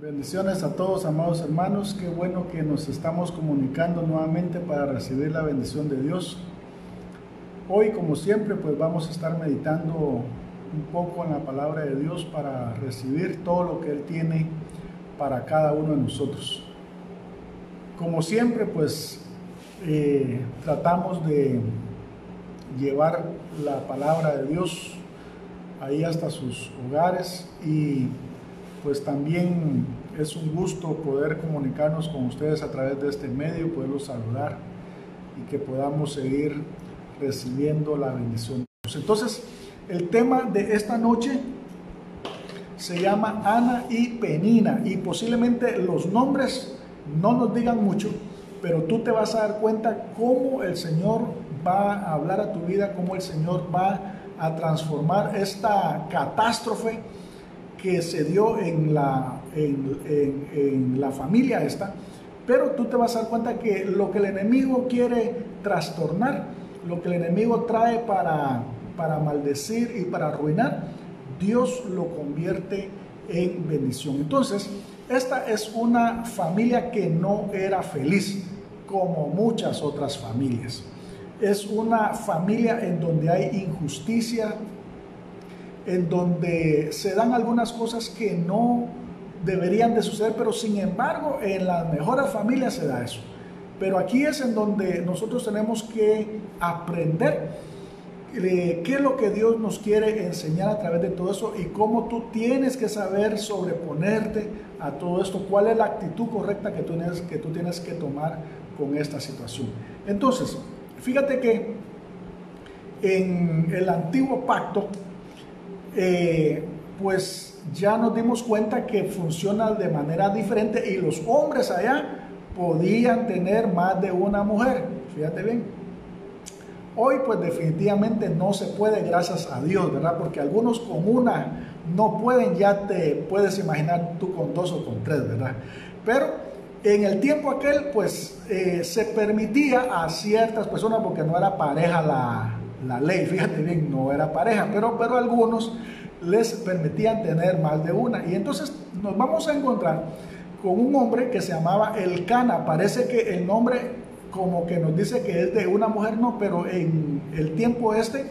Bendiciones a todos, amados hermanos. Qué bueno que nos estamos comunicando nuevamente para recibir la bendición de Dios. Hoy, como siempre, pues vamos a estar meditando un poco en la palabra de Dios para recibir todo lo que Él tiene para cada uno de nosotros. Como siempre, pues tratamos de llevar la palabra de Dios ahí hasta sus hogares, y pues también es un gusto poder comunicarnos con ustedes a través de este medio, poderlos saludar y que podamos seguir recibiendo la bendición de Dios. Entonces, el tema de esta noche se llama Ana y Penina, y posiblemente los nombres no nos digan mucho, pero tú te vas a dar cuenta cómo el Señor va a hablar a tu vida, cómo el Señor va a transformar esta catástrofe que se dio en la familia esta. Pero tú te vas a dar cuenta que lo que el enemigo quiere trastornar, lo que el enemigo trae para maldecir y para arruinar, Dios lo convierte en bendición. Entonces, esta es una familia que no era feliz, como muchas otras familias. Es una familia en donde hay injusticia, en donde se dan algunas cosas que no deberían de suceder, pero sin embargo en las mejores familias se da eso. Pero aquí es en donde nosotros tenemos que aprender qué es lo que Dios nos quiere enseñar a través de todo eso, y cómo tú tienes que saber sobreponerte a todo esto, cuál es la actitud correcta que tú tienes que tomar con esta situación. Entonces, fíjate que en el antiguo pacto, pues ya nos dimos cuenta que funciona de manera diferente, y los hombres allá podían tener más de una mujer. Fíjate bien, hoy pues definitivamente no se puede, gracias a Dios, ¿verdad? Porque algunos con una no pueden, ya te puedes imaginar tú con dos o con tres, ¿verdad? Pero en el tiempo aquel pues se permitía a ciertas personas, porque no era pareja la ley, fíjate bien, no era pareja, pero algunos les permitían tener más de una. Y entonces nos vamos a encontrar con un hombre que se llamaba Elcana. Parece que el nombre como que nos dice que es de una mujer, no, pero en el tiempo este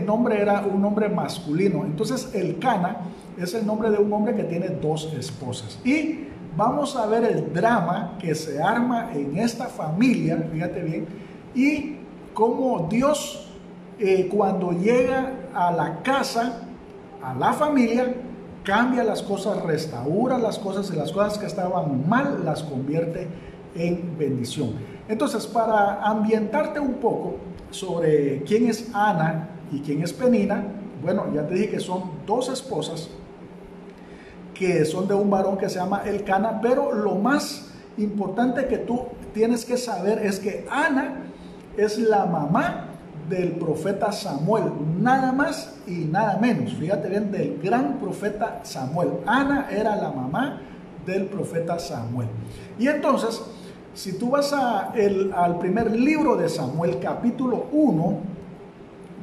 nombre era un nombre masculino. Entonces Elcana es el nombre de un hombre que tiene dos esposas. Y vamos a ver el drama que se arma en esta familia, fíjate bien, y cómo Dios cuando llega a la casa, a la familia, cambia las cosas, restaura las cosas, y las cosas que estaban mal las convierte en bendición. Entonces, para ambientarte un poco sobre quién es Ana y quién es Penina, bueno, ya te dije que son dos esposas que son de un varón que se llama Elcana, pero lo más importante que tú tienes que saber es que Ana es la mamá del profeta Samuel, nada más y nada menos. Fíjate bien, del gran profeta Samuel. Ana era la mamá del profeta Samuel. Y entonces, si tú vas al primer libro de Samuel, capítulo 1,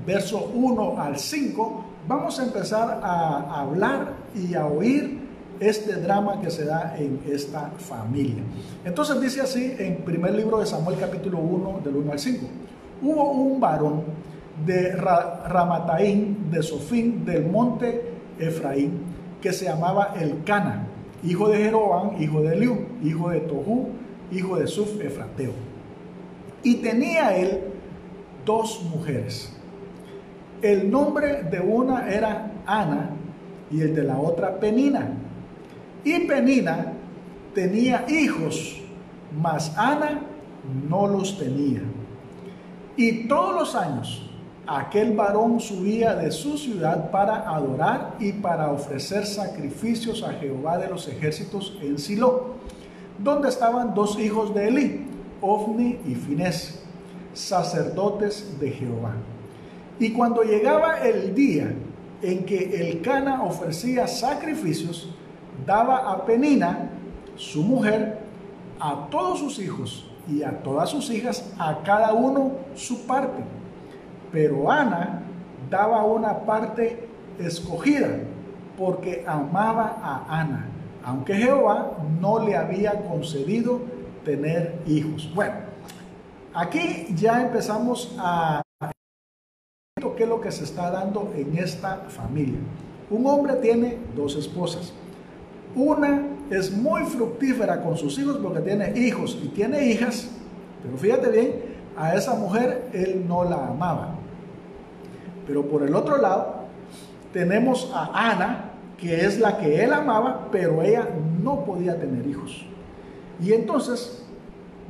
verso 1 al 5, vamos a empezar a hablar y a oír este drama que se da en esta familia. Entonces dice así en primer libro de Samuel, capítulo 1, del 1 al 5. Hubo un varón de Ramataim, de Sofín, del monte Efraín, que se llamaba Elcana, hijo de Jeroboam, hijo de Eliú, hijo de Tohu, hijo de Suf Efrateo. Y tenía él dos mujeres. El nombre de una era Ana y el de la otra Penina. Y Penina tenía hijos, mas Ana no los tenía. Y todos los años aquel varón subía de su ciudad para adorar y para ofrecer sacrificios a Jehová de los ejércitos en Silo, donde estaban dos hijos de Elí, Ofni y Finés, sacerdotes de Jehová. Y cuando llegaba el día en que Elcana ofrecía sacrificios, daba a Penina, su mujer, a todos sus hijos y a todas sus hijas, a cada uno su parte. Pero Ana daba una parte escogida, porque amaba a Ana, aunque Jehová no le había concedido tener hijos. Bueno, aquí ya empezamos a qué es lo que se está dando en esta familia. Un hombre tiene dos esposas. Una es muy fructífera con sus hijos porque tiene hijos y tiene hijas, pero fíjate bien, a esa mujer él no la amaba. Pero por el otro lado, tenemos a Ana, que es la que él amaba, pero ella no podía tener hijos. Y entonces,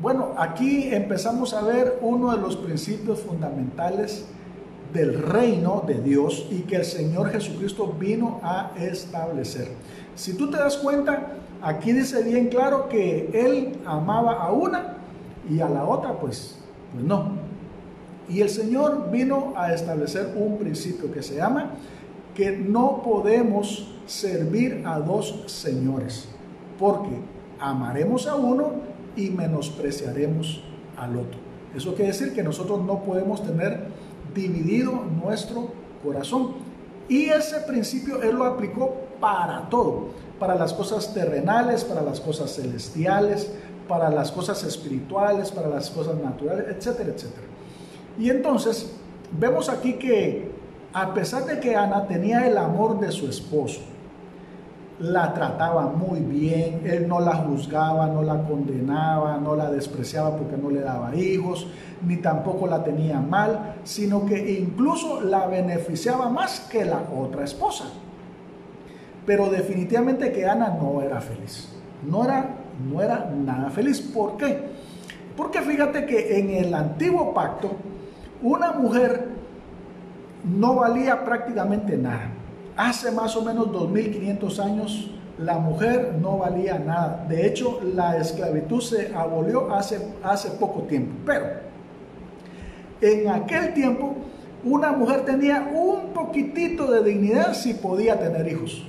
bueno, aquí empezamos a ver uno de los principios fundamentales del reino de Dios y que el Señor Jesucristo vino a establecer. Si tú te das cuenta, aquí dice bien claro que él amaba a una y a la otra pues no. Y el Señor vino a establecer un principio que se llama que no podemos servir a dos señores, porque amaremos a uno y menospreciaremos al otro. Eso quiere decir que nosotros no podemos tener dividido nuestro corazón. Y ese principio él lo aplicó para todo, para las cosas terrenales, para las cosas celestiales, para las cosas espirituales, para las cosas naturales, etcétera, etcétera. Y entonces vemos aquí que a pesar de que Ana tenía el amor de su esposo, la trataba muy bien, él no la juzgaba, no la condenaba, no la despreciaba porque no le daba hijos, ni tampoco la tenía mal, sino que incluso la beneficiaba más que la otra esposa. Pero definitivamente que Ana no era feliz, no era nada feliz. ¿Por qué? Porque fíjate que en el antiguo pacto, una mujer no valía prácticamente nada. Hace más o menos 2500 años la mujer no valía nada. De hecho, la esclavitud se abolió hace poco tiempo. Pero en aquel tiempo una mujer tenía un poquitito de dignidad si podía tener hijos.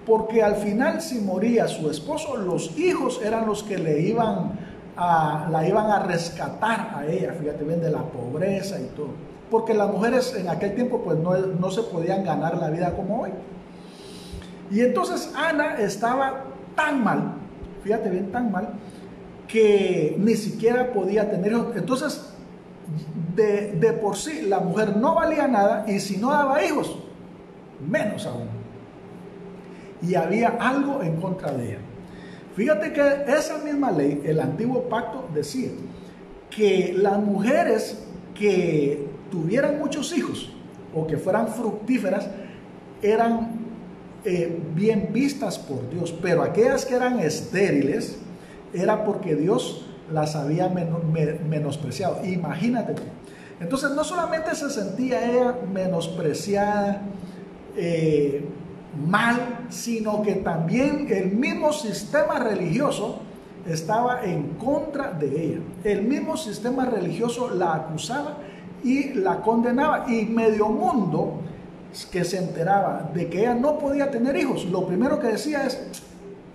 Porque al final, si moría su esposo, los hijos eran los que la iban a rescatar a ella, fíjate bien, de la pobreza y todo. Porque las mujeres en aquel tiempo pues no se podían ganar la vida como hoy. Y entonces Ana estaba tan mal, fíjate bien, tan mal, que ni siquiera podía tener hijos. Entonces, de por sí, la mujer no valía nada y si no daba hijos, menos aún. Y había algo en contra de ella. Fíjate que esa misma ley, el antiguo pacto, decía que las mujeres que tuvieran muchos hijos o que fueran fructíferas eran bien vistas por Dios, pero aquellas que eran estériles era porque Dios las había menospreciado. Imagínate tú. Entonces no solamente se sentía ella menospreciada, mal, sino que también el mismo sistema religioso estaba en contra de ella. El mismo sistema religioso la acusaba y la condenaba, y medio mundo que se enteraba de que ella no podía tener hijos, lo primero que decía es: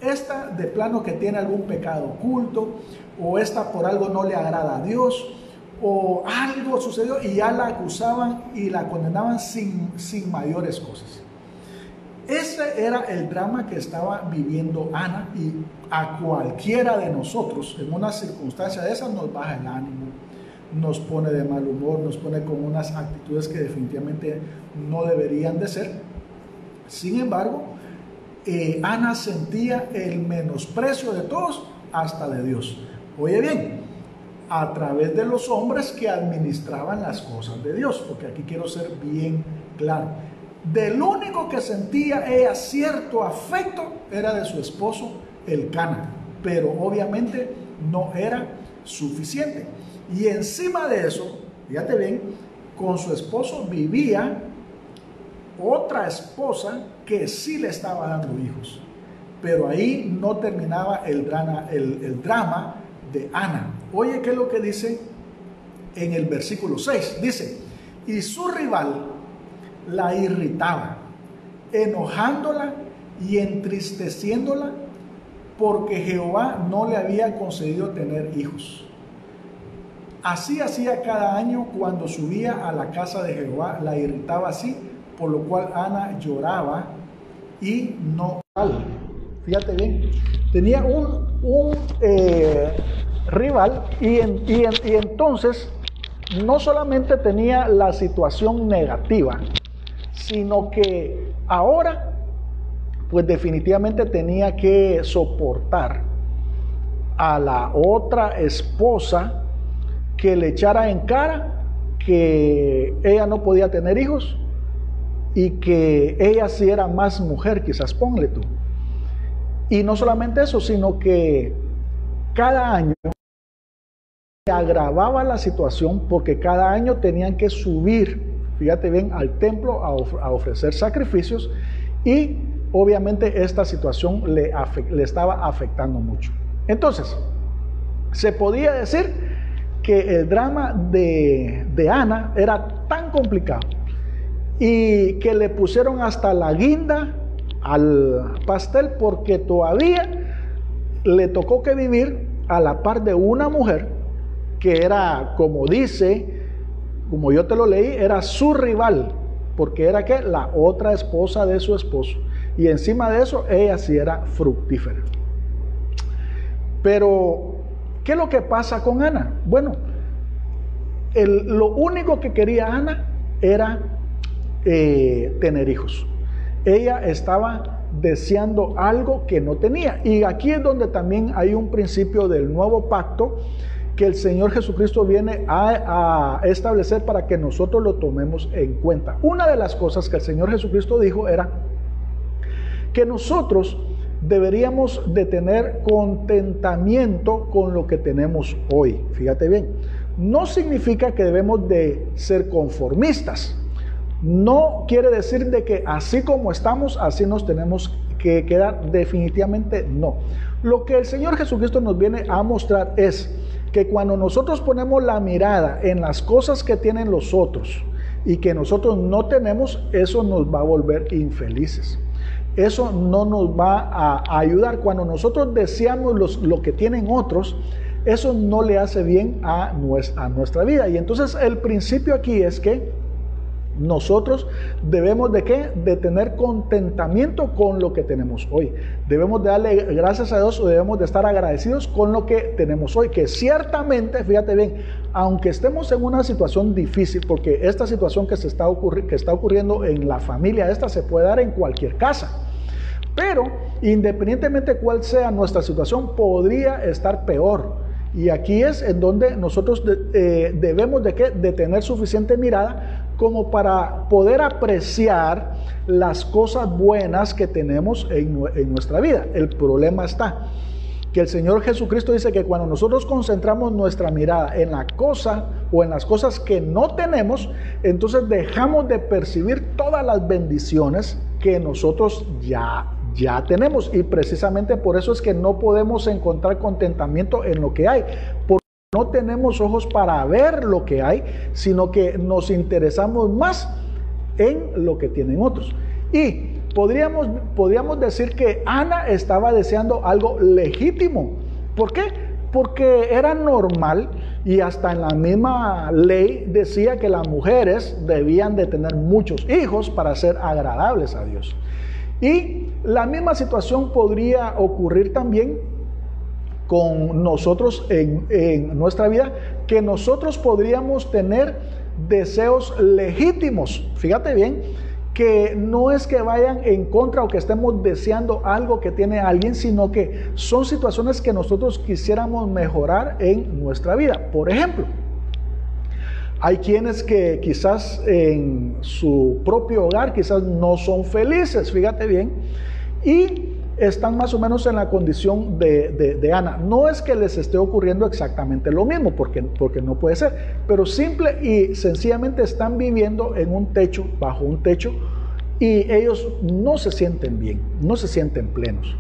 esta de plano que tiene algún pecado oculto, o esta por algo no le agrada a Dios, o algo sucedió, y ya la acusaban y la condenaban sin mayores cosas. Ese era el drama que estaba viviendo Ana, y a cualquiera de nosotros en una circunstancia de esas nos baja el ánimo, nos pone de mal humor, nos pone con unas actitudes que definitivamente no deberían de ser. Sin embargo, Ana sentía el menosprecio de todos, hasta de Dios. Oye bien, a través de los hombres que administraban las cosas de Dios, porque aquí quiero ser bien claro. Del único que sentía ella cierto afecto era de su esposo Elcana, pero obviamente no era suficiente. Y encima de eso, fíjate bien, con su esposo vivía otra esposa que sí le estaba dando hijos. Pero ahí no terminaba el drama de Ana. Oye, ¿qué es lo que dice en el versículo 6? Dice: y su rival la irritaba, enojándola y entristeciéndola, porque Jehová no le había concedido tener hijos. Así hacía cada año cuando subía a la casa de Jehová, la irritaba así, por lo cual Ana lloraba y no. fíjate bien, tenía un rival y entonces no solamente tenía la situación negativa, sino que ahora pues definitivamente tenía que soportar a la otra esposa que le echara en cara que ella no podía tener hijos y que ella sí era más mujer, quizás ponle tú. Y no solamente eso, sino que cada año se agravaba la situación porque cada año tenían que subir, fíjate bien, al templo a ofrecer sacrificios y obviamente esta situación le estaba afectando mucho. Entonces, se podía decir que el drama de Ana era tan complicado y que le pusieron hasta la guinda al pastel porque todavía le tocó que vivir a la par de una mujer que era, como dice, como yo te lo leí, era su rival, porque era que la otra esposa de su esposo, y encima de eso ella sí era fructífera. Pero ¿qué es lo que pasa con Ana? Bueno, lo único que quería Ana era tener hijos. Ella estaba deseando algo que no tenía. Y aquí es donde también hay un principio del nuevo pacto que el Señor Jesucristo viene a establecer para que nosotros lo tomemos en cuenta. Una de las cosas que el Señor Jesucristo dijo era que nosotros deberíamos de tener contentamiento con lo que tenemos hoy. Fíjate bien, no significa que debemos de ser conformistas. No quiere decir de que así como estamos, así nos tenemos que quedar. Definitivamente no. Lo que el Señor Jesucristo nos viene a mostrar es que cuando nosotros ponemos la mirada en las cosas que tienen los otros y que nosotros no tenemos, eso nos va a volver infelices. Eso no nos va a ayudar. Cuando nosotros deseamos lo que tienen otros, eso no le hace bien a nuestra vida. Y entonces el principio aquí es que nosotros debemos de ¿qué? De tener contentamiento con lo que tenemos hoy. Debemos de darle gracias a Dios o debemos de estar agradecidos con lo que tenemos hoy. Que ciertamente, fíjate bien, aunque estemos en una situación difícil, porque esta situación que está ocurriendo en la familia, esta se puede dar en cualquier casa. Pero independientemente cuál sea nuestra situación, podría estar peor. Y aquí es en donde nosotros debemos de tener suficiente mirada como para poder apreciar las cosas buenas que tenemos en nuestra vida. El problema está que el Señor Jesucristo dice que cuando nosotros concentramos nuestra mirada en la cosa o en las cosas que no tenemos, entonces dejamos de percibir todas las bendiciones que nosotros ya tenemos. Y precisamente por eso es que no podemos encontrar contentamiento en lo que hay, porque no tenemos ojos para ver lo que hay, sino que nos interesamos más en lo que tienen otros. Y podríamos decir que Ana estaba deseando algo legítimo. ¿Por qué? Porque era normal y hasta en la misma ley decía que las mujeres debían de tener muchos hijos para ser agradables a Dios. Y la misma situación podría ocurrir también con nosotros en nuestra vida, que nosotros podríamos tener deseos legítimos. Fíjate bien, que no es que vayan en contra o que estemos deseando algo que tiene alguien, sino que son situaciones que nosotros quisiéramos mejorar en nuestra vida. Por ejemplo, hay quienes que quizás en su propio hogar quizás no son felices, fíjate bien, y están más o menos en la condición de Ana. No es que les esté ocurriendo exactamente lo mismo, porque no puede ser, pero simple y sencillamente están viviendo en un techo, bajo un techo, y ellos no se sienten bien, no se sienten plenos.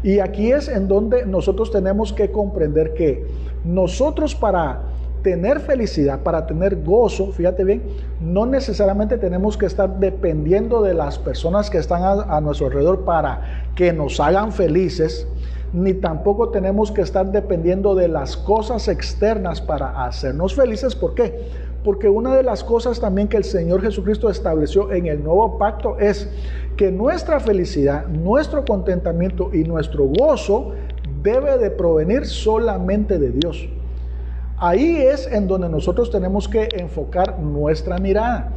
Y aquí es en donde nosotros tenemos que comprender que nosotros para tener felicidad, para tener gozo, fíjate bien, no necesariamente tenemos que estar dependiendo de las personas que están a nuestro alrededor para que nos hagan felices, ni tampoco tenemos que estar dependiendo de las cosas externas para hacernos felices. ¿Por qué? Porque una de las cosas también que el Señor Jesucristo estableció en el nuevo pacto es que nuestra felicidad, nuestro contentamiento y nuestro gozo debe de provenir solamente de Dios. Ahí es en donde nosotros tenemos que enfocar nuestra mirada.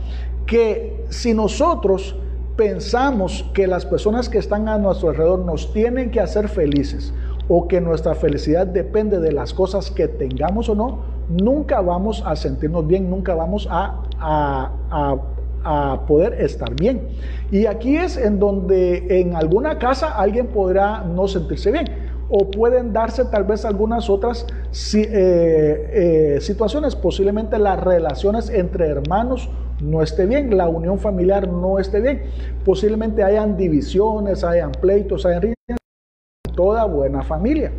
Que si nosotros pensamos que las personas que están a nuestro alrededor nos tienen que hacer felices, o que nuestra felicidad depende de las cosas que tengamos o no, nunca vamos a sentirnos bien, nunca vamos a poder estar bien. Y aquí es en donde en alguna casa alguien podrá no sentirse bien, o pueden darse tal vez algunas otras situaciones. Posiblemente las relaciones entre hermanos no esté bien, la unión familiar no esté bien, posiblemente hayan divisiones, hayan pleitos, hayan riñas, toda buena familia.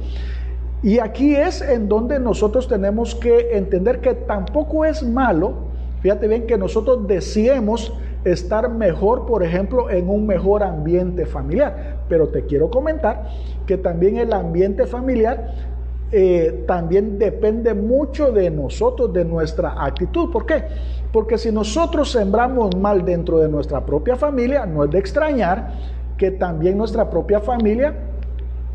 Y aquí es en donde nosotros tenemos que entender que tampoco es malo, fíjate bien, que nosotros deseemos estar mejor, por ejemplo, en un mejor ambiente familiar. Pero te quiero comentar que también el ambiente familiar también depende mucho de nosotros, de nuestra actitud. ¿Por qué? Porque si nosotros sembramos mal dentro de nuestra propia familia, no es de extrañar que también nuestra propia familia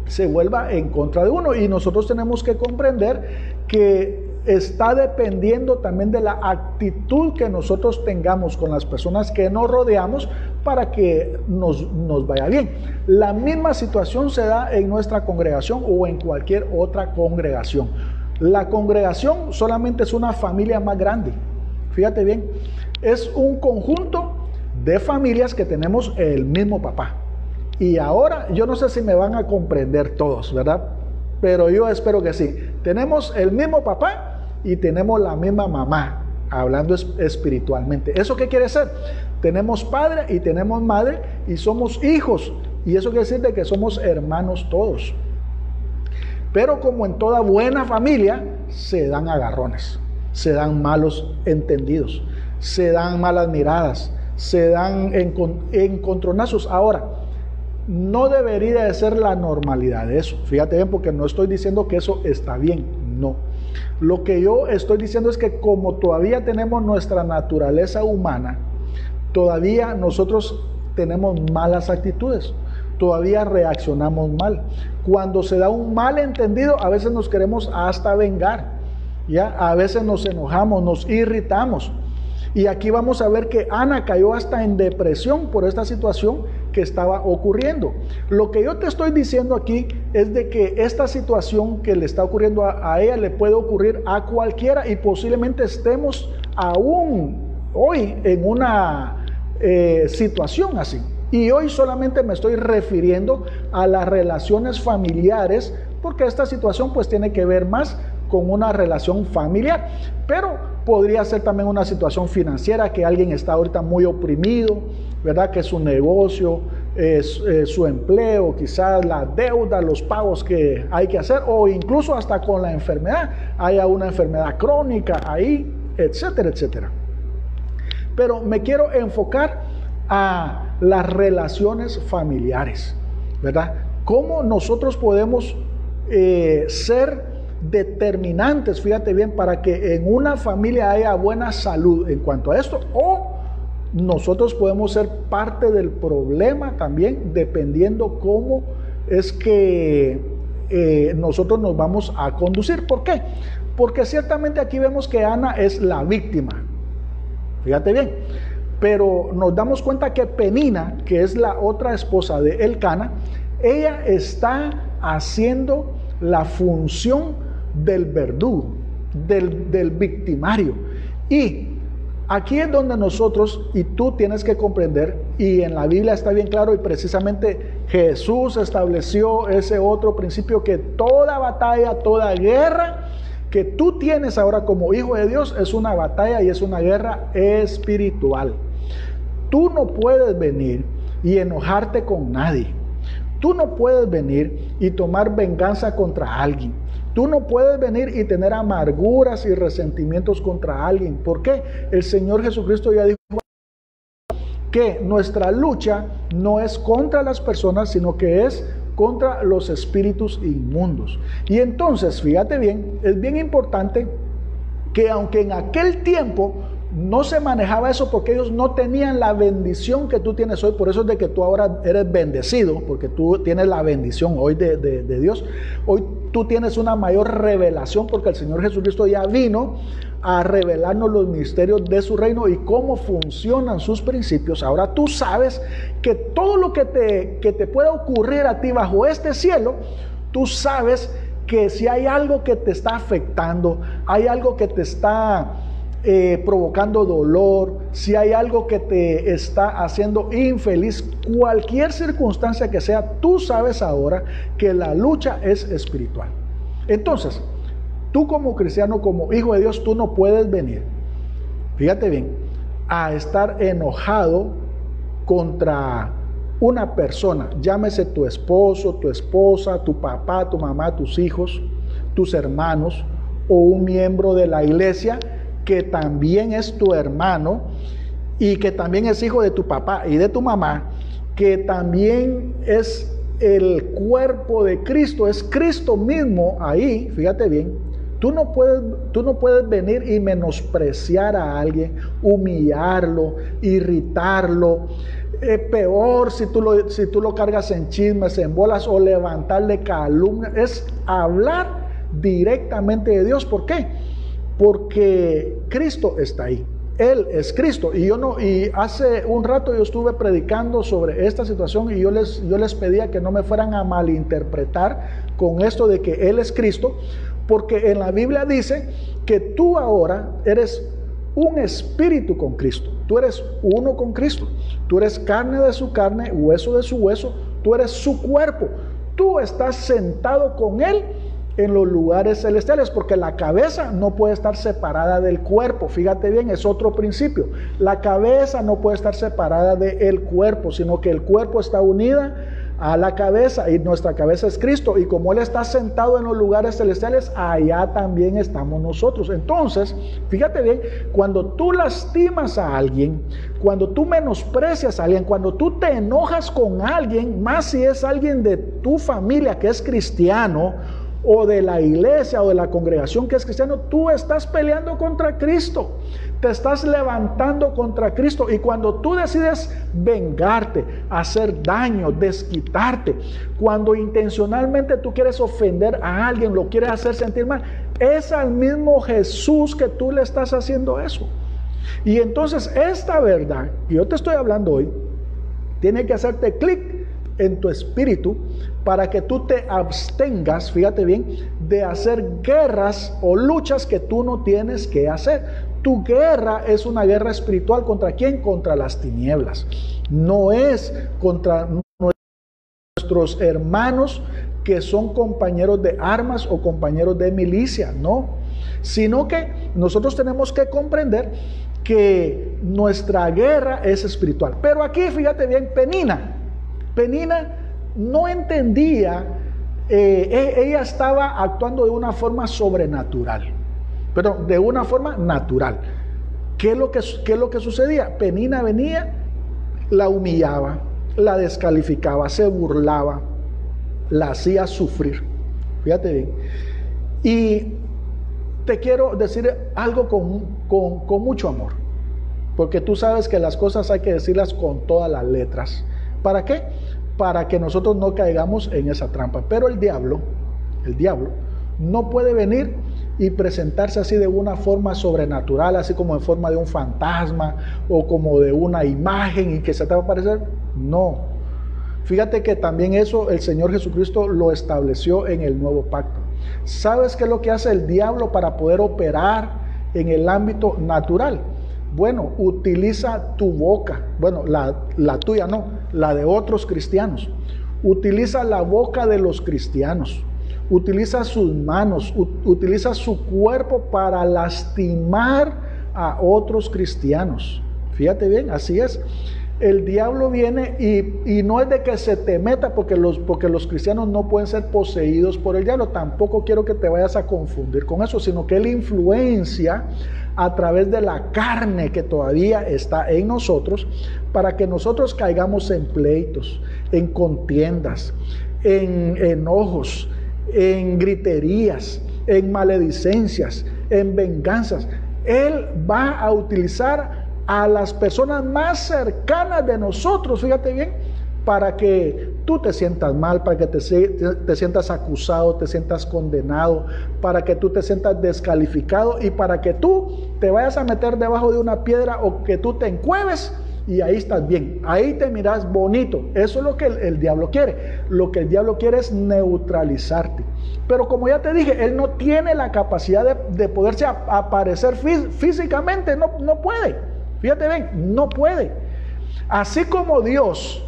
se vuelva en contra de uno. Y nosotros tenemos que comprender que está dependiendo también de la actitud que nosotros tengamos con las personas que nos rodeamos para que nos vaya bien. La misma situación se da en nuestra congregación o en cualquier otra congregación. La congregación solamente es una familia más grande. Fíjate bien, es un conjunto de familias que tenemos el mismo papá. Y ahora, yo no sé si me van a comprender todos, ¿verdad? Pero yo espero que sí. Tenemos el mismo papá y tenemos la misma mamá, hablando espiritualmente. ¿Eso qué quiere decir? Tenemos padre y tenemos madre y somos hijos. Y eso quiere decir de que somos hermanos todos. Pero como en toda buena familia, se dan agarrones, se dan malos entendidos, se dan malas miradas, se dan encontronazos. Ahora, no debería de ser la normalidad de eso. Fíjate bien, porque no estoy diciendo que eso está bien, no. Lo que yo estoy diciendo es que como todavía tenemos nuestra naturaleza humana, todavía nosotros tenemos malas actitudes, todavía reaccionamos mal. Cuando se da un malentendido, a veces nos queremos hasta vengar, ¿ya? A veces nos enojamos, nos irritamos. Y aquí vamos a ver que Ana cayó hasta en depresión por esta situación que estaba ocurriendo. Lo que yo te estoy diciendo aquí es de que esta situación que le está ocurriendo a ella le puede ocurrir a cualquiera y posiblemente estemos aún hoy en una situación así. Y hoy solamente me estoy refiriendo a las relaciones familiares, porque esta situación pues tiene que ver más con una relación familiar, pero podría ser también una situación financiera, que alguien está ahorita muy oprimido, ¿verdad? Que su negocio, su empleo, quizás la deuda, los pagos que hay que hacer, o incluso hasta con la enfermedad, haya una enfermedad crónica ahí, etcétera, etcétera. Pero me quiero enfocar a las relaciones familiares, ¿verdad? ¿Cómo nosotros podemos ser determinantes, fíjate bien, para que en una familia haya buena salud en cuanto a esto? O nosotros podemos ser parte del problema también, dependiendo cómo es que nosotros nos vamos a conducir. ¿Por qué? Porque ciertamente aquí vemos que Ana es la víctima, fíjate bien, pero nos damos cuenta que Penina, que es la otra esposa de Elcana, ella está haciendo la función del verdugo, del victimario. Y aquí es donde nosotros y tú tienes que comprender, y en la Biblia está bien claro, y precisamente Jesús estableció ese otro principio, que toda batalla, toda guerra que tú tienes ahora como hijo de Dios es una batalla y es una guerra espiritual. Tú no puedes venir y enojarte con nadie. Tú no puedes venir y tomar venganza contra alguien. Tú no puedes venir y tener amarguras y resentimientos contra alguien. ¿Por qué? El Señor Jesucristo ya dijo que nuestra lucha no es contra las personas, sino que es contra los espíritus inmundos. Y entonces, fíjate bien, es bien importante que aunque en aquel tiempo no se manejaba eso, porque ellos no tenían la bendición que tú tienes hoy, por eso es de que tú ahora eres bendecido, porque tú tienes la bendición hoy de Dios. Hoy tú tienes una mayor revelación, porque el Señor Jesucristo ya vino a revelarnos los misterios de su reino y cómo funcionan sus principios. Ahora tú sabes que todo lo que te pueda ocurrir a ti bajo este cielo, tú sabes que si hay algo que te está afectando, hay algo que te está provocando dolor, si hay algo que te está haciendo infeliz, cualquier circunstancia que sea, tú sabes ahora que la lucha es espiritual. Entonces, tú como cristiano, como hijo de Dios, tú no puedes venir, fíjate bien, a estar enojado contra una persona, llámese tu esposo, tu esposa, tu papá, tu mamá, tus hijos, tus hermanos o un miembro de la iglesia que también es tu hermano y que también es hijo de tu papá y de tu mamá, que también es el cuerpo de Cristo, es Cristo mismo ahí, fíjate bien. Tú no puedes venir y menospreciar a alguien, humillarlo, irritarlo. Peor si tú lo cargas en chismes, en bolas o levantarle calumnia. Es hablar directamente de Dios. ¿Por qué? Porque Cristo está ahí. Él es Cristo. Y hace un rato yo estuve predicando sobre esta situación y yo les pedía que no me fueran a malinterpretar con esto de que Él es Cristo, porque en la Biblia dice que tú ahora eres un espíritu con Cristo. Tú eres uno con Cristo. Tú eres carne de su carne, hueso de su hueso. Tú eres su cuerpo. Tú estás sentado con Él en los lugares celestiales, porque la cabeza no puede estar separada del cuerpo. Fíjate bien, es otro principio. La cabeza no puede estar separada del cuerpo, sino que el cuerpo está unida a la cabeza y nuestra cabeza es Cristo, y como Él está sentado en los lugares celestiales, allá también estamos nosotros. Entonces, fíjate bien, cuando tú lastimas a alguien, cuando tú menosprecias a alguien, cuando tú te enojas con alguien, más si es alguien de tu familia que es cristiano, o de la iglesia o de la congregación que es cristiano, tú estás peleando contra Cristo, te estás levantando contra Cristo. Y cuando tú decides vengarte, hacer daño, desquitarte, cuando intencionalmente tú quieres ofender a alguien, lo quieres hacer sentir mal, es al mismo Jesús que tú le estás haciendo eso. Y entonces esta verdad, y yo te estoy hablando hoy, tiene que hacerte clic en tu espíritu para que tú te abstengas, fíjate bien, de hacer guerras o luchas que tú no tienes que hacer. Tu guerra es una guerra espiritual. ¿Contra quién? Contra las tinieblas. No es contra nuestros hermanos que son compañeros de armas o compañeros de milicia, no, sino que nosotros tenemos que comprender que nuestra guerra es espiritual. Pero aquí, fíjate bien, Penina no entendía, ella estaba actuando de una forma sobrenatural, pero de una forma natural. ¿Qué es lo que sucedía? Penina venía, la humillaba, la descalificaba, se burlaba, la hacía sufrir. Fíjate bien. Y te quiero decir algo con mucho amor, porque tú sabes que las cosas hay que decirlas con todas las letras. ¿Para qué? Para que nosotros no caigamos en esa trampa. Pero el diablo no puede venir y presentarse así de una forma sobrenatural, así como en forma de un fantasma o como de una imagen y que se te va a aparecer. No. Fíjate que también eso el Señor Jesucristo lo estableció en el nuevo pacto. ¿Sabes qué es lo que hace el diablo para poder operar en el ámbito natural? Bueno, utiliza tu boca. Bueno, la tuya no, la de otros cristianos. Utiliza la boca de los cristianos. Utiliza sus manos, utiliza su cuerpo para lastimar a otros cristianos. Fíjate bien, así es. El diablo viene y no es de que se te meta, porque los cristianos no pueden ser poseídos por el diablo. Tampoco quiero que te vayas a confundir con eso, sino que él influencia a través de la carne que todavía está en nosotros, para que nosotros caigamos en pleitos, en contiendas, en enojos, en griterías, en maledicencias, en venganzas. Él va a utilizar a las personas más cercanas de nosotros, fíjate bien, para que tú te sientas mal, para que te sientas acusado, te sientas condenado, para que tú te sientas descalificado y para que tú te vayas a meter debajo de una piedra o que tú te encueves y ahí estás bien, ahí te miras bonito. Eso es lo que el diablo quiere. Lo que el diablo quiere es neutralizarte. Pero como ya te dije, él no tiene la capacidad de poderse aparecer físicamente, no puede. Fíjate bien, no puede. Así como Dios,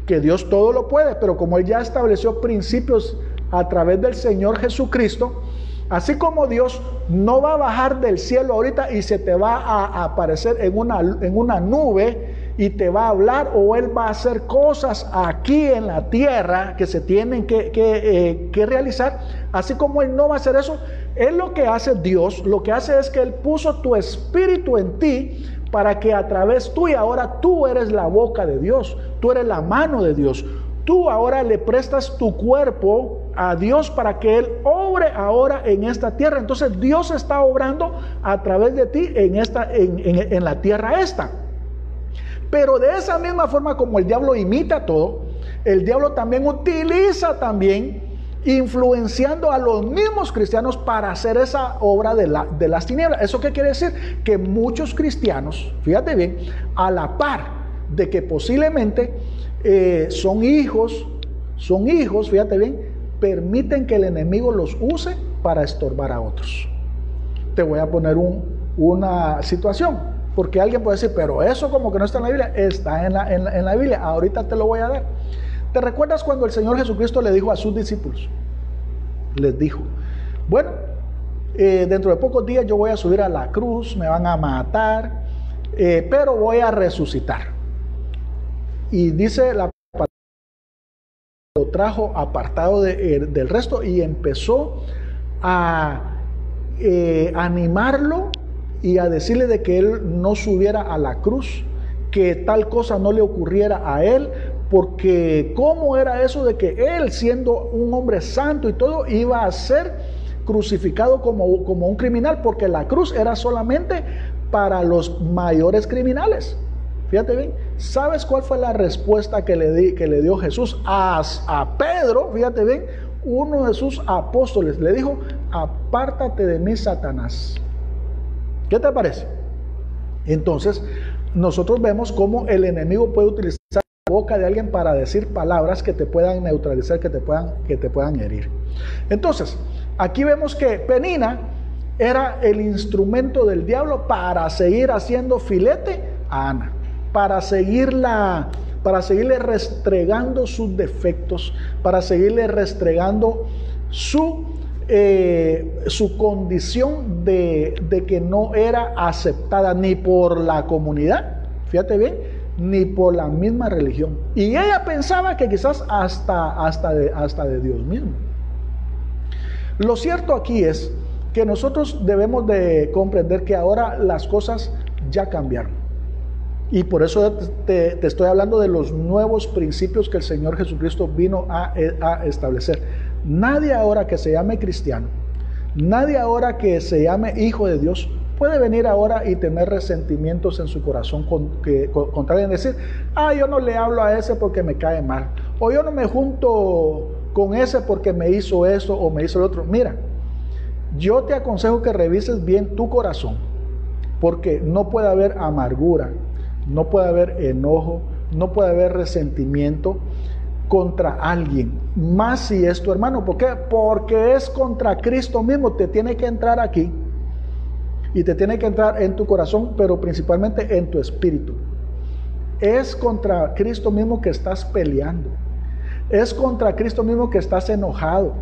que Dios todo lo puede, pero como Él ya estableció principios a través del Señor Jesucristo, así como Dios no va a bajar del cielo ahorita y se te va a aparecer en una nube y te va a hablar, o Él va a hacer cosas aquí en la tierra que se tienen que realizar, así como Él no va a hacer eso. Él lo que hace, Dios, lo que hace es que Él puso tu espíritu en ti para que a través tuya, ahora tú eres la boca de Dios, tú eres la mano de Dios. Tú ahora le prestas tu cuerpo a Dios para que Él obre ahora en esta tierra. Entonces Dios está obrando a través de ti en la tierra esta. Pero de esa misma forma como el diablo imita todo, el diablo también utiliza influenciando a los mismos cristianos para hacer esa obra de las tinieblas. ¿Eso qué quiere decir? Que muchos cristianos, fíjate bien, a la par de que posiblemente son hijos, fíjate bien, permiten que el enemigo los use para estorbar a otros. Te voy a poner una situación, porque alguien puede decir, pero eso como que no está en la Biblia. Está en la Biblia, ahorita te lo voy a dar. ¿Te recuerdas cuando el Señor Jesucristo le dijo a sus discípulos? Les dijo, bueno, dentro de pocos días yo voy a subir a la cruz, me van a matar, pero voy a resucitar. Y dice la palabra, lo trajo apartado del resto y empezó a animarlo y a decirle de que él no subiera a la cruz, que tal cosa no le ocurriera a él, porque cómo era eso de que él, siendo un hombre santo y todo, iba a ser crucificado como un criminal, porque la cruz era solamente para los mayores criminales. Fíjate bien, ¿sabes cuál fue la respuesta que le dio Jesús a Pedro? Fíjate bien, uno de sus apóstoles le dijo, apártate de mí, Satanás. ¿Qué te parece? Entonces, nosotros vemos cómo el enemigo puede utilizar la boca de alguien para decir palabras que te puedan neutralizar, que te puedan herir. Entonces, aquí vemos que Penina era el instrumento del diablo para seguir haciendo filete a Ana, para seguirle restregando sus defectos, para seguirle restregando su condición de que no era aceptada ni por la comunidad, fíjate bien, ni por la misma religión. Y ella pensaba que quizás hasta de Dios mismo. Lo cierto aquí es que nosotros debemos de comprender que ahora las cosas ya cambiaron. Y por eso te estoy hablando de los nuevos principios que el Señor Jesucristo vino a establecer. Nadie ahora que se llame cristiano, nadie ahora que se llame hijo de Dios, puede venir ahora y tener resentimientos en su corazón contra alguien, decir, yo no le hablo a ese porque me cae mal, o yo no me junto con ese porque me hizo esto o me hizo lo otro. Mira, yo te aconsejo que revises bien tu corazón, porque no puede haber amargura, no puede haber enojo, no puede haber resentimiento contra alguien, más si es tu hermano. ¿Por qué? Porque es contra Cristo mismo. Te tiene que entrar aquí y te tiene que entrar en tu corazón, pero principalmente en tu espíritu. Es contra Cristo mismo que estás peleando, es contra Cristo mismo que estás enojado,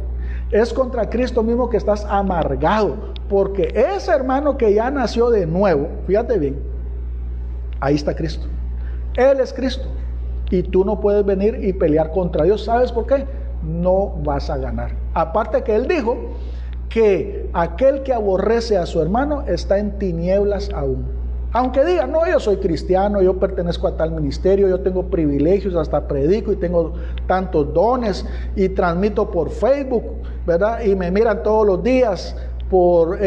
es contra Cristo mismo que estás amargado, porque ese hermano que ya nació de nuevo, fíjate bien, ahí está Cristo, Él es Cristo. Y tú no puedes venir y pelear contra Dios. ¿Sabes por qué? No vas a ganar. Aparte que Él dijo que aquel que aborrece a su hermano está en tinieblas aún. Aunque diga, no, yo soy cristiano, yo pertenezco a tal ministerio, yo tengo privilegios, hasta predico y tengo tantos dones y transmito por Facebook, ¿verdad? Y me miran todos los días por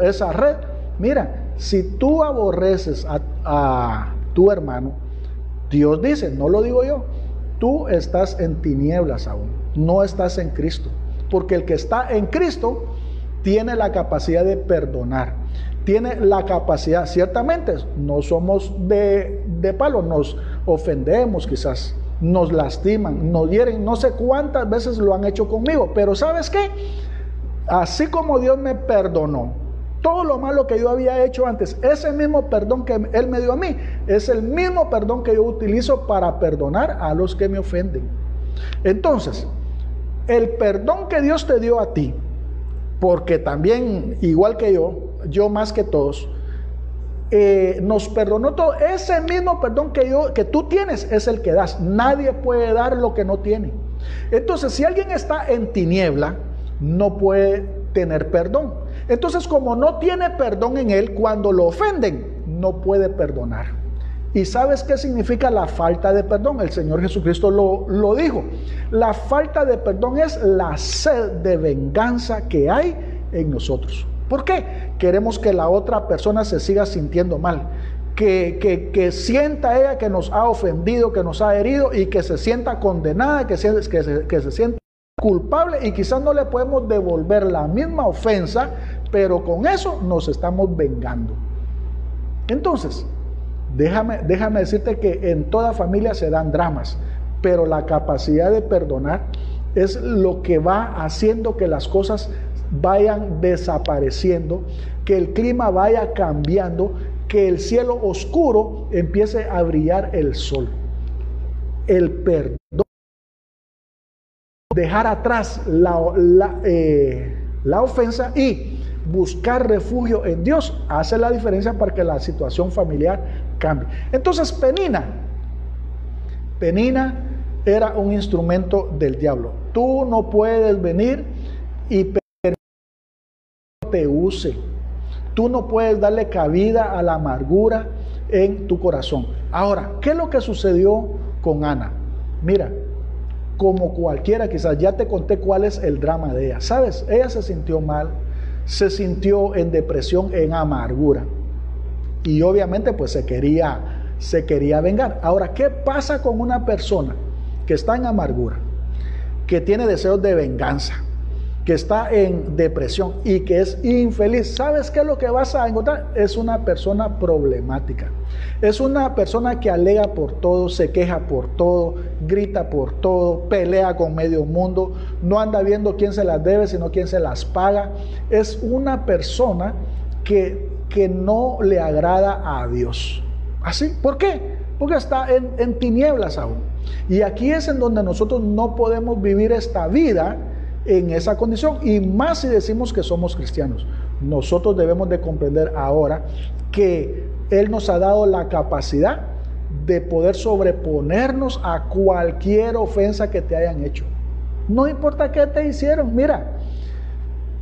esa red. Mira, si tú aborreces a tu hermano, Dios dice, no lo digo yo, tú estás en tinieblas aún, no estás en Cristo. Porque el que está en Cristo tiene la capacidad de perdonar, tiene la capacidad, ciertamente no somos de palo, nos ofendemos quizás, nos lastiman, nos hieren, no sé cuántas veces lo han hecho conmigo, pero ¿sabes qué? Así como Dios me perdonó todo lo malo que yo había hecho antes, ese mismo perdón que Él me dio a mí, es el mismo perdón que yo utilizo para perdonar a los que me ofenden. Entonces, el perdón que Dios te dio a ti, porque también, igual que yo más que todos, nos perdonó todo. Ese mismo perdón que tú tienes es el que das. Nadie puede dar lo que no tiene. Entonces, si alguien está en tiniebla, no puede tener perdón. Entonces, como no tiene perdón en él, cuando lo ofenden, no puede perdonar. ¿Y sabes qué significa la falta de perdón? El Señor Jesucristo lo dijo. La falta de perdón es la sed de venganza que hay en nosotros. ¿Por qué? Queremos que la otra persona se siga sintiendo mal. Que sienta ella que nos ha ofendido, que nos ha herido y que se sienta condenada, que se sienta culpable, y quizás no le podemos devolver la misma ofensa, pero con eso nos estamos vengando. Entonces, déjame decirte que en toda familia se dan dramas, pero la capacidad de perdonar es lo que va haciendo que las cosas vayan desapareciendo, que el clima vaya cambiando, que el cielo oscuro empiece a brillar el sol. El perdón, dejar atrás la ofensa y buscar refugio en Dios hace la diferencia para que la situación familiar cambie. Entonces Penina era un instrumento del diablo. Tú no puedes venir y te use. Tú no puedes darle cabida a la amargura en tu corazón. Ahora, ¿qué es lo que sucedió con Ana? Mira, como cualquiera, quizás ya te conté cuál es el drama de ella. ¿Sabes? Ella se sintió mal, se sintió en depresión, en amargura. Y obviamente pues se quería vengar. Ahora, ¿qué pasa con una persona que está en amargura, que tiene deseos de venganza, que está en depresión y que es infeliz? ¿Sabes qué es lo que vas a encontrar? Es una persona problemática. Es una persona que alega por todo, se queja por todo, grita por todo, pelea con medio mundo, no anda viendo quién se las debe, sino quién se las paga. Es una persona que no le agrada a Dios. ¿Así? ¿Por qué? Porque está en tinieblas aún. Y aquí es en donde nosotros no podemos vivir esta vida en esa condición, y más si decimos que somos cristianos. Nosotros debemos de comprender ahora que Él nos ha dado la capacidad de poder sobreponernos a cualquier ofensa que te hayan hecho. No importa qué te hicieron. Mira,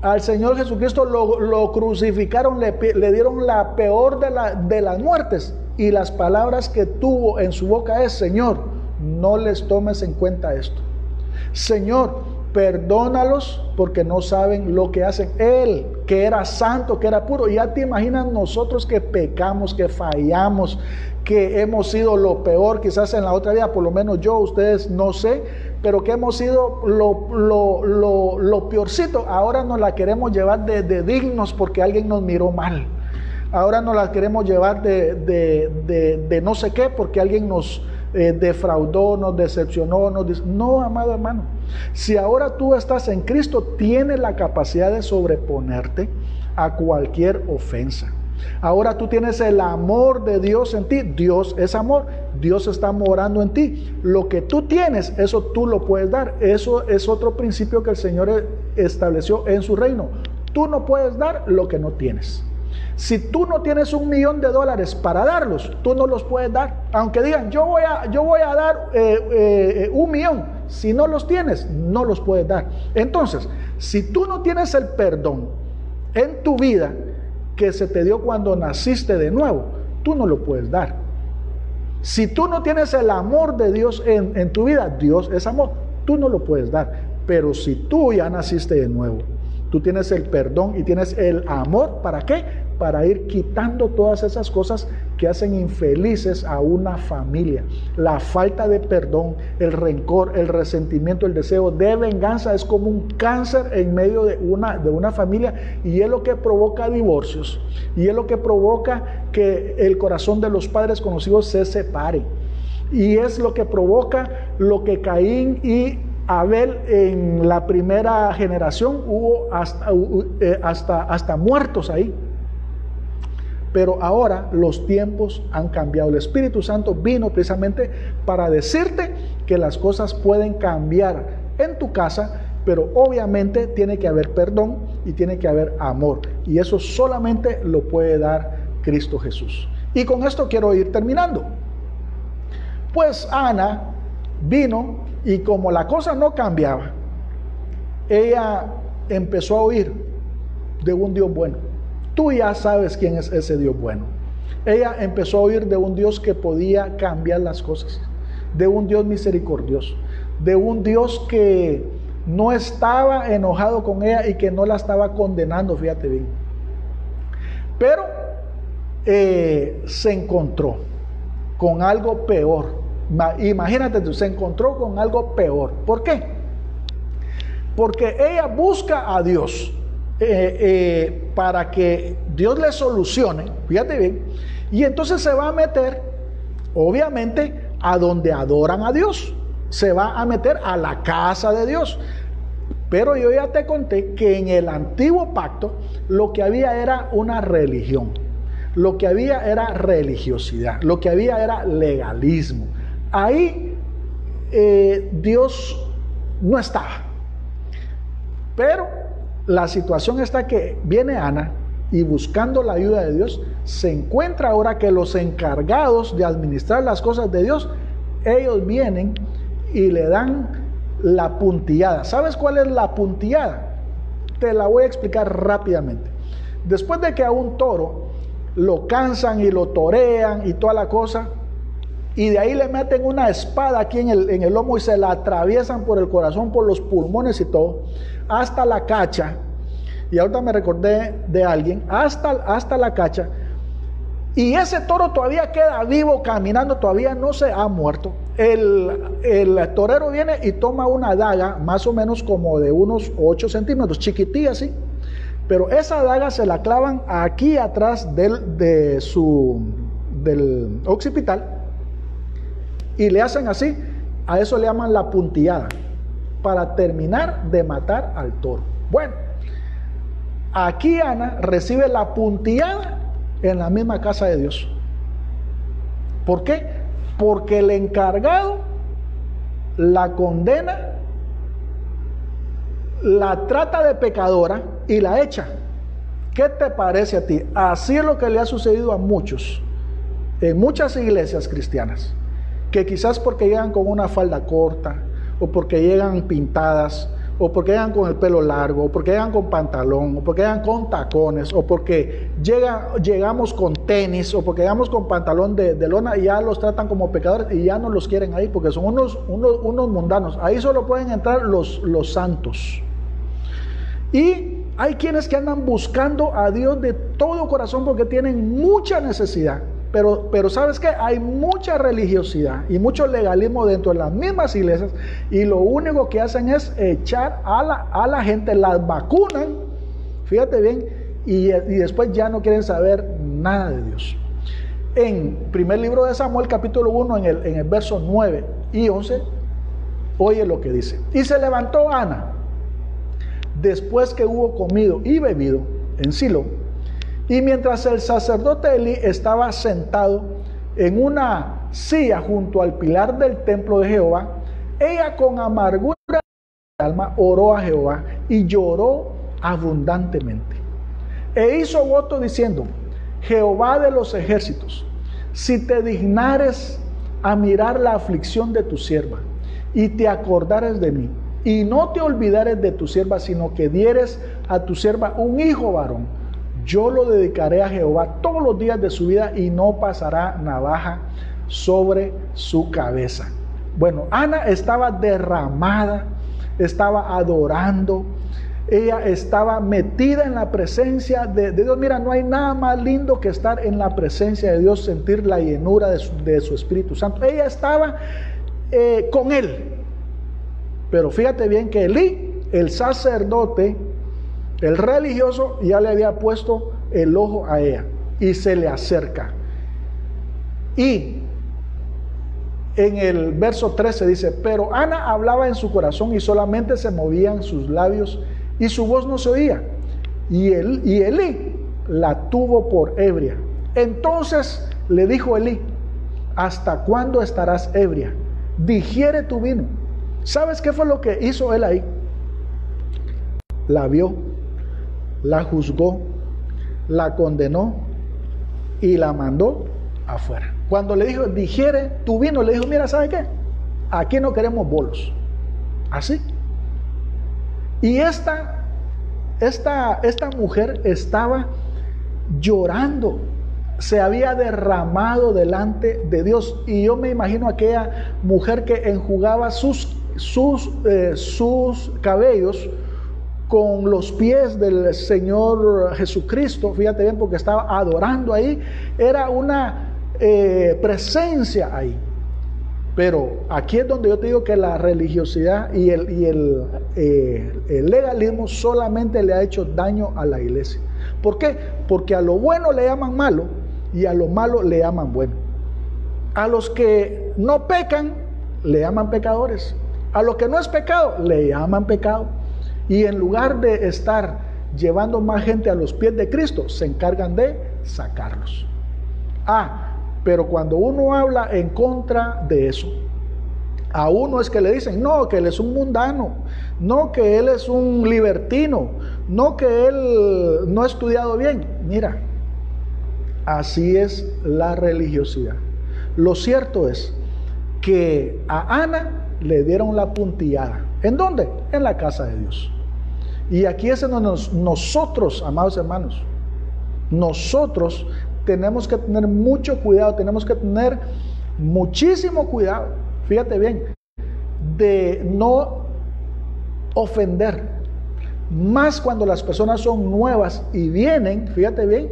al Señor Jesucristo lo crucificaron, le dieron la peor de las muertes, y las palabras que tuvo en su boca es: Señor, no les tomes en cuenta esto. Señor, perdónalos porque no saben lo que hacen. Él, que era santo, que era puro, ya te imaginas nosotros que pecamos, que fallamos, que hemos sido lo peor quizás en la otra vida, por lo menos yo, ustedes no sé, pero que hemos sido lo peorcito. Ahora nos la queremos llevar de dignos porque alguien nos miró mal. Ahora nos la queremos llevar de no sé qué porque alguien nos defraudó, nos decepcionó, no, amado hermano. Si ahora tú estás en Cristo, tienes la capacidad de sobreponerte a cualquier ofensa. Ahora tú tienes el amor de Dios en ti. Dios es amor, Dios está morando en ti. Lo que tú tienes, eso tú lo puedes dar. Eso es otro principio que el Señor estableció en su reino. Tú no puedes dar lo que no tienes. Si tú no tienes $1,000,000 para darlos, tú no los puedes dar. Aunque digan, yo voy a dar 1,000,000. Si no los tienes, no los puedes dar. Entonces, si tú no tienes el perdón en tu vida que se te dio cuando naciste de nuevo, tú no lo puedes dar. Si tú no tienes el amor de Dios en tu vida, Dios es amor, tú no lo puedes dar. Pero si tú ya naciste de nuevo, Tú tienes el perdón y tienes el amor. ¿Para qué? Para ir quitando todas esas cosas que hacen infelices a una familia. La falta de perdón, el rencor, el resentimiento, el deseo de venganza es como un cáncer en medio de una familia, y es lo que provoca divorcios, y es lo que provoca que el corazón de los padres con los hijos se separe, y es lo que provoca lo que Caín y Abel en la primera generación hubo hasta muertos ahí. Pero ahora los tiempos han cambiado. El Espíritu Santo vino precisamente para decirte que las cosas pueden cambiar en tu casa, pero obviamente tiene que haber perdón y tiene que haber amor. Y eso solamente lo puede dar Cristo Jesús. Y con esto quiero ir terminando. Pues Ana vino, y como la cosa no cambiaba, ella empezó a oír de un Dios bueno. Tú ya sabes quién es ese Dios bueno. Ella empezó a oír de un Dios que podía cambiar las cosas, de un Dios misericordioso, de un Dios que no estaba enojado con ella y que no la estaba condenando, fíjate bien. Pero se encontró con algo peor. Imagínate tú, se encontró con algo peor. ¿Por qué? Porque ella busca a Dios para que Dios le solucione, fíjate bien, y entonces se va a meter, obviamente, a donde adoran a Dios, se va a meter a la casa de Dios. Pero yo ya te conté que en el antiguo pacto lo que había era una religión, lo que había era religiosidad, lo que había era legalismo. Ahí Dios no estaba. Pero la situación está que viene Ana y, buscando la ayuda de Dios, se encuentra ahora que los encargados de administrar las cosas de Dios, ellos vienen y le dan la puntillada. ¿Sabes cuál es la puntillada? Te la voy a explicar rápidamente. Después de que a un toro lo cansan y lo torean y toda la cosa, y de ahí le meten una espada aquí en el lomo y se la atraviesan por el corazón, por los pulmones y todo, hasta la cacha. Y ahorita me recordé de alguien, hasta la cacha, y ese toro todavía queda vivo, caminando, todavía no se ha muerto. El torero viene y toma una daga, más o menos como de unos 8 centímetros, chiquitilla así, pero esa daga se la clavan aquí atrás del occipital, y le hacen así. A eso le llaman la puntillada, para terminar de matar al toro. Bueno, aquí Ana recibe la puntillada en la misma casa de Dios. ¿Por qué? Porque el encargado la condena, la trata de pecadora y la echa. ¿Qué te parece a ti? Así es lo que le ha sucedido a muchos, en muchas iglesias cristianas, que quizás porque llegan con una falda corta, o porque llegan pintadas, o porque llegan con el pelo largo, o porque llegan con pantalón, o porque llegan con tacones, o porque llegamos con tenis, o porque llegamos con pantalón de lona, y ya los tratan como pecadores y ya no los quieren ahí porque son unos mundanos. Ahí solo pueden entrar los santos. Y hay quienes que andan buscando a Dios de todo corazón porque tienen mucha necesidad. Pero ¿sabes qué? Hay mucha religiosidad y mucho legalismo dentro de las mismas iglesias, y lo único que hacen es echar a la gente, las vacunan, fíjate bien, y después ya no quieren saber nada de Dios. En primer libro de Samuel, capítulo 1, en el verso 9 y 11, oye lo que dice. Y se levantó Ana, después que hubo comido y bebido en Silo, y mientras el sacerdote Elí estaba sentado en una silla junto al pilar del templo de Jehová, ella con amargura de alma oró a Jehová y lloró abundantemente. E hizo voto diciendo: Jehová de los ejércitos, si te dignares a mirar la aflicción de tu sierva y te acordares de mí, y no te olvidares de tu sierva, sino que dieres a tu sierva un hijo varón, yo lo dedicaré a Jehová todos los días de su vida, y no pasará navaja sobre su cabeza. Bueno, Ana estaba derramada, estaba adorando, Ella estaba metida en la presencia de Dios. Mira, no hay nada más lindo que estar en la presencia de Dios, sentir la llenura de su Espíritu Santo. Ella estaba con Él. Pero fíjate bien que Elí, el sacerdote, el religioso, ya le había puesto el ojo a ella y se le acerca. Y en el verso 13 dice: pero Ana hablaba en su corazón y solamente se movían sus labios y su voz no se oía. Y Elí la tuvo por ebria. Entonces le dijo Elí: ¿hasta cuándo estarás ebria? Digiere tu vino. ¿Sabes qué fue lo que hizo él ahí? La vio, la juzgó, la condenó y la mandó afuera. Cuando le dijo: digiere tu vino, le dijo: mira, ¿sabe qué? Aquí no queremos bolos. Así. Y esta mujer estaba llorando, se había derramado delante de Dios. Y yo me imagino aquella mujer que enjugaba sus cabellos con los pies del Señor Jesucristo. Fíjate bien, porque estaba adorando ahí. Era una presencia ahí. Pero aquí es donde yo te digo que la religiosidad y el legalismo solamente le ha hecho daño a la iglesia. ¿Por qué? Porque a lo bueno le llaman malo y a lo malo le llaman bueno. A los que no pecan le llaman pecadores. A lo que no es pecado le llaman pecado. Y en lugar de estar llevando más gente a los pies de Cristo, se encargan de sacarlos. Pero cuando uno habla en contra de eso, a uno es que le dicen: no, que él es un mundano, no, que él es un libertino, no, que él no ha estudiado bien. Mira, así es la religiosidad. Lo cierto es que a Ana le dieron la puntillada. ¿En dónde? En la casa de Dios. Y aquí es en donde nosotros, amados hermanos, nosotros tenemos que tener mucho cuidado, tenemos que tener muchísimo cuidado, fíjate bien, de no ofender, más cuando las personas son nuevas y vienen, fíjate bien,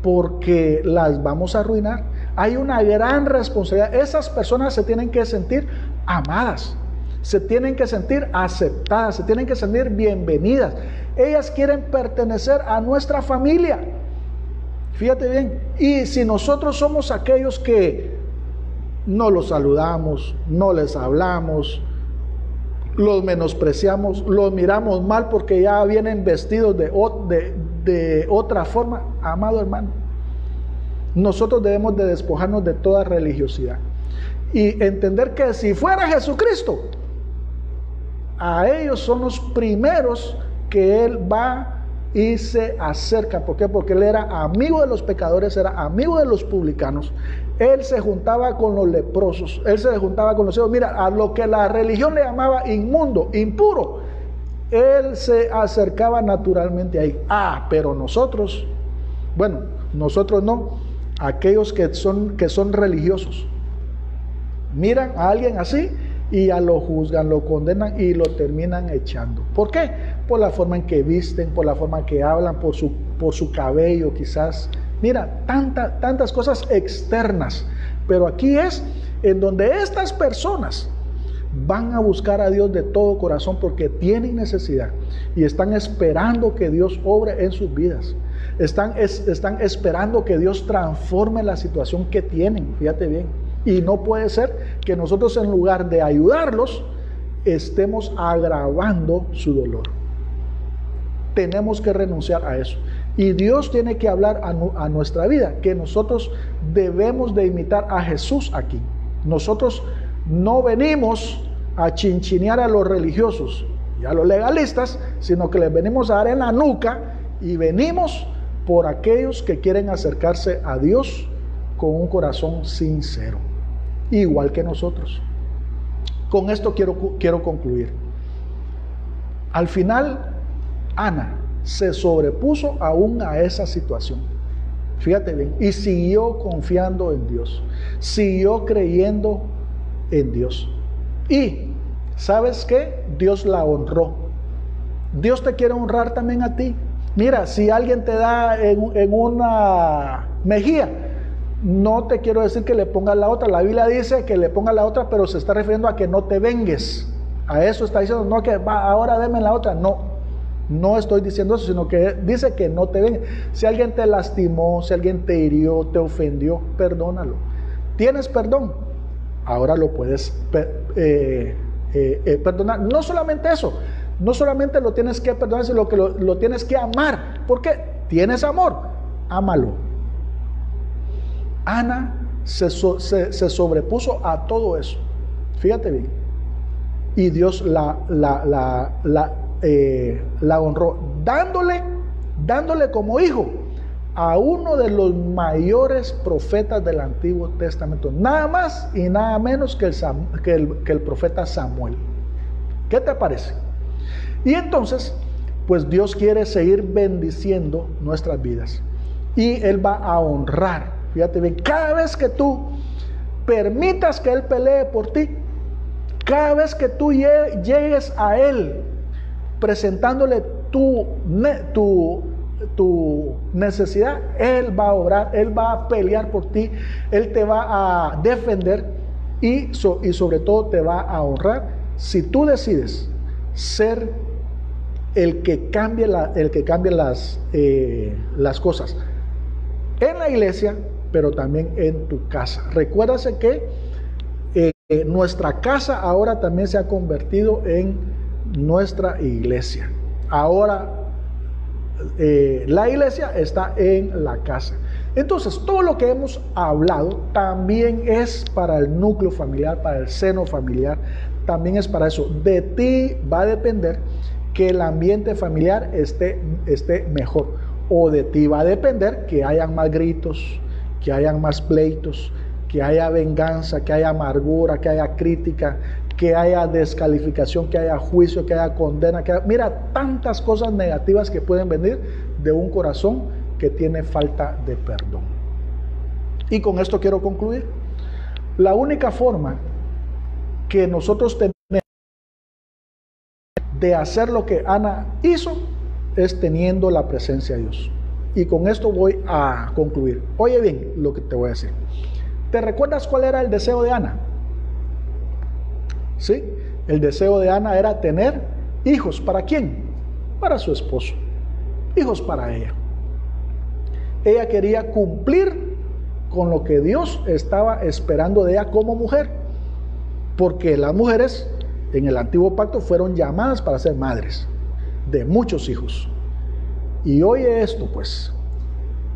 porque las vamos a arruinar. Hay una gran responsabilidad. Esas personas se tienen que sentir amadas, se tienen que sentir aceptadas, se tienen que sentir bienvenidas. Ellas quieren pertenecer a nuestra familia. Fíjate bien, y si nosotros somos aquellos que no los saludamos, no les hablamos, los menospreciamos, los miramos mal porque ya vienen vestidos de otra forma, amado hermano, nosotros debemos de despojarnos de toda religiosidad y entender que si fuera Jesucristo, a ellos son los primeros que Él va y se acerca. ¿Por qué? Porque Él era amigo de los pecadores, era amigo de los publicanos. Él se juntaba con los leprosos, Él se juntaba con los ciegos. Mira, a lo que la religión le llamaba inmundo, impuro, Él se acercaba naturalmente ahí. Pero nosotros, bueno, nosotros no, aquellos que son religiosos, miran a alguien así y ya lo juzgan, lo condenan y lo terminan echando. ¿Por qué? Por la forma en que visten, por la forma en que hablan, por su cabello quizás. Mira, tantas cosas externas. Pero aquí es en donde estas personas van a buscar a Dios de todo corazón porque tienen necesidad y están esperando que Dios obre en sus vidas. Están esperando que Dios transforme la situación que tienen. Fíjate bien. Y no puede ser que nosotros, en lugar de ayudarlos, estemos agravando su dolor. Tenemos que renunciar a eso. Y Dios tiene que hablar a nuestra vida, que nosotros debemos de imitar a Jesús aquí. Nosotros no venimos a chinchinear a los religiosos y a los legalistas, sino que les venimos a dar en la nuca y venimos por aquellos que quieren acercarse a Dios con un corazón sincero, igual que nosotros. Con esto quiero concluir. Al final, Ana se sobrepuso aún a esa situación. Fíjate bien, y siguió confiando en Dios, siguió creyendo en Dios. Y, ¿sabes qué? Dios la honró. Dios te quiere honrar también a ti. Mira, si alguien te da en una mejilla, no te quiero decir que le pongas la otra. La Biblia dice que le pongas la otra, pero se está refiriendo a que no te vengues. A eso está diciendo, no que ahora deme la otra. No estoy diciendo eso, sino que dice que no te vengues. Si alguien te lastimó, si alguien te hirió, te ofendió, perdónalo. ¿Tienes perdón? Ahora lo puedes perdonar. No solamente eso, no solamente lo tienes que perdonar, sino que lo tienes que amar. ¿Por qué? ¿Tienes amor? Ámalo. Ana se sobrepuso a todo eso. Fíjate bien. Y Dios la honró, dándole como hijo a uno de los mayores profetas del Antiguo Testamento, nada más y nada menos que el profeta Samuel. ¿Qué te parece? Y entonces, pues Dios quiere seguir bendiciendo nuestras vidas y Él va a honrar. Fíjate bien, cada vez que tú permitas que Él pelee por ti, cada vez que tú llegues a Él presentándole tu necesidad, Él va a obrar, Él va a pelear por ti, Él te va a defender y sobre todo te va a honrar si tú decides ser el que cambie las cosas en la iglesia, pero también en tu casa. Recuérdase que nuestra casa ahora también se ha convertido en nuestra iglesia. Ahora la iglesia está en la casa. Entonces, todo lo que hemos hablado también es para el núcleo familiar, para el seno familiar, también es para eso. De ti va a depender que el ambiente familiar esté mejor, o de ti va a depender que hayan más gritos, que hayan más pleitos, que haya venganza, que haya amargura, que haya crítica, que haya descalificación, que haya juicio, que haya condena, mira, tantas cosas negativas que pueden venir de un corazón que tiene falta de perdón. Y con esto quiero concluir. La única forma que nosotros tenemos de hacer lo que Ana hizo es teniendo la presencia de Dios. Y con esto voy a concluir. Oye bien lo que te voy a decir. ¿Te recuerdas cuál era el deseo de Ana? ¿Sí? El deseo de Ana era tener hijos. ¿Para quién? Para su esposo. Hijos para ella. Ella quería cumplir con lo que Dios estaba esperando de ella como mujer. Porque las mujeres en el antiguo pacto fueron llamadas para ser madres de muchos hijos. Y oye esto pues.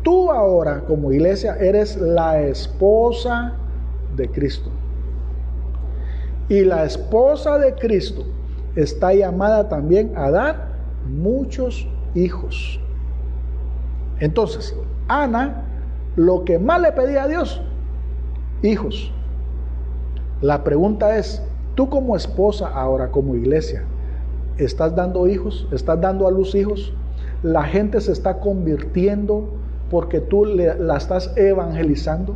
Tú ahora como iglesia eres la esposa de Cristo. Y la esposa de Cristo está llamada también a dar muchos hijos. Entonces, Ana, lo que más le pedía a Dios, hijos. La pregunta es, tú como esposa ahora, como iglesia, ¿estás dando hijos? ¿Estás dando a luz hijos? La gente se está convirtiendo porque tú la estás evangelizando.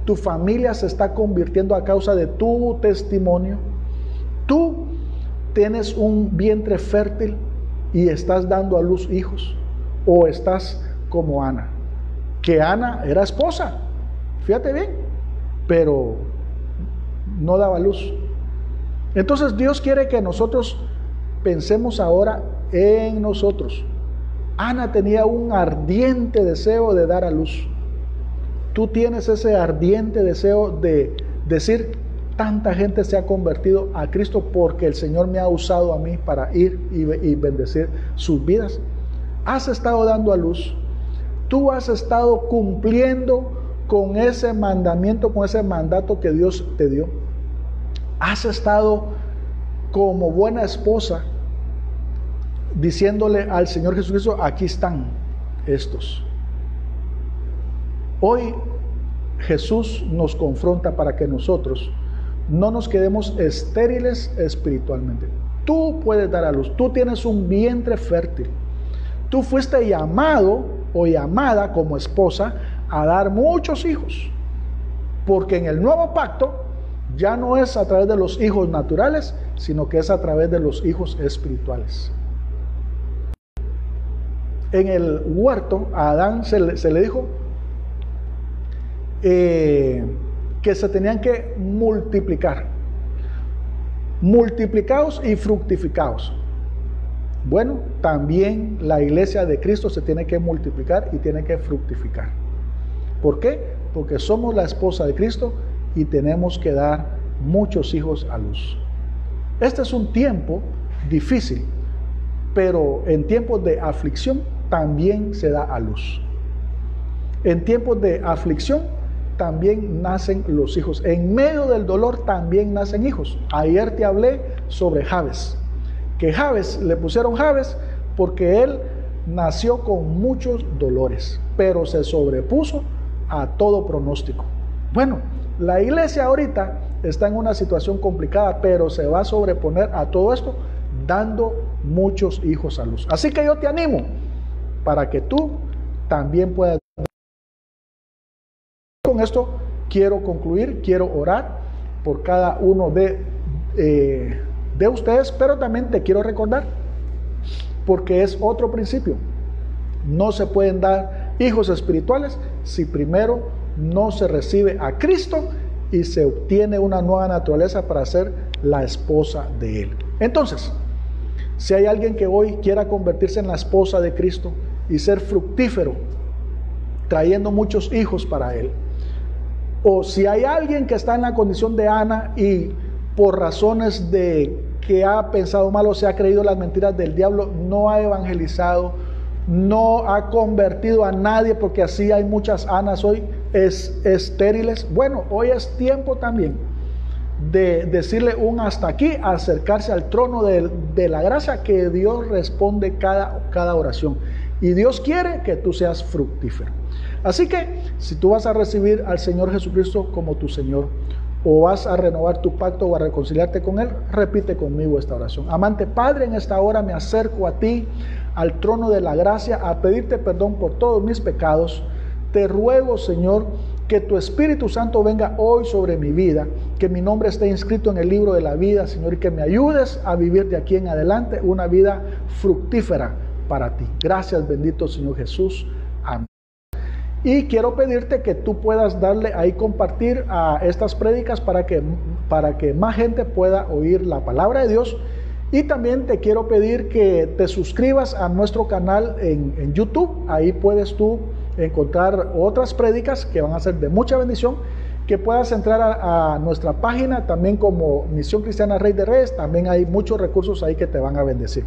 Tu familia se está convirtiendo a causa de tu testimonio. Tú tienes un vientre fértil y estás dando a luz hijos. O estás como Ana, que Ana era esposa, fíjate bien, pero no daba luz. Entonces Dios quiere que nosotros pensemos ahora en nosotros. Ana tenía un ardiente deseo de dar a luz. Tú tienes ese ardiente deseo de decir, tanta gente se ha convertido a Cristo porque el Señor me ha usado a mí para ir y bendecir sus vidas. Has estado dando a luz. Tú has estado cumpliendo con ese mandamiento, con ese mandato que Dios te dio. Has estado como buena esposa diciéndole al Señor Jesucristo, aquí están estos. Hoy Jesús nos confronta para que nosotros no nos quedemos estériles espiritualmente. Tú puedes dar a luz, tú tienes un vientre fértil. Tú fuiste llamado o llamada como esposa a dar muchos hijos. Porque en el nuevo pacto ya no es a través de los hijos naturales, sino que es a través de los hijos espirituales. en el huerto a Adán se le dijo que se tenían que multiplicar. Multiplicaos y fructificaos. Bueno, también la iglesia de Cristo se tiene que multiplicar y tiene que fructificar. ¿Por qué? Porque somos la esposa de Cristo y tenemos que dar muchos hijos a luz. Este es un tiempo difícil, pero en tiempos de aflicción también se da a luz. En tiempos de aflicción también nacen los hijos. En medio del dolor también nacen hijos. Ayer te hablé sobre Jabes, que Jabes, le pusieron Jabes porque él nació con muchos dolores, pero se sobrepuso a todo pronóstico. Bueno, la iglesia ahorita está en una situación complicada, pero se va a sobreponer a todo esto dando muchos hijos a luz. Así que yo te animo para que tú también puedas. Con esto quiero concluir, quiero orar por cada uno de ustedes, pero también te quiero recordar, porque es otro principio. No se pueden dar hijos espirituales si primero no se recibe a Cristo y se obtiene una nueva naturaleza para ser la esposa de Él. Entonces, si hay alguien que hoy quiera convertirse en la esposa de Cristo y ser fructífero, trayendo muchos hijos para Él, o si hay alguien que está en la condición de Ana y por razones de que ha pensado mal o se ha creído las mentiras del diablo, no ha evangelizado, no ha convertido a nadie, porque así hay muchas Anas hoy estériles. Bueno, hoy es tiempo también de decirle un hasta aquí, acercarse al trono de la gracia, que Dios responde cada oración. Y Dios quiere que tú seas fructífero. Así que, si tú vas a recibir al Señor Jesucristo como tu Señor, o vas a renovar tu pacto o a reconciliarte con Él, repite conmigo esta oración. Amante Padre, en esta hora me acerco a ti, al trono de la gracia, a pedirte perdón por todos mis pecados. Te ruego, Señor, que tu Espíritu Santo venga hoy sobre mi vida, que mi nombre esté inscrito en el libro de la vida, Señor, y que me ayudes a vivir de aquí en adelante una vida fructífera para ti. Gracias, bendito Señor Jesús. Amén. Y quiero pedirte que tú puedas darle ahí compartir a estas prédicas para que más gente pueda oír la palabra de Dios. Y también te quiero pedir que te suscribas a nuestro canal en YouTube. Ahí puedes tú encontrar otras prédicas que van a ser de mucha bendición. Que puedas entrar a nuestra página también como Misión Cristiana Rey de Reyes. También hay muchos recursos ahí que te van a bendecir.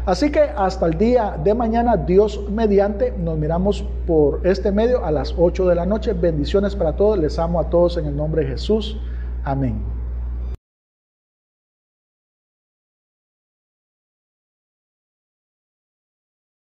Así que hasta el día de mañana, Dios mediante, nos miramos por este medio a las 8 de la noche. Bendiciones para todos. Les amo a todos en el nombre de Jesús. Amén.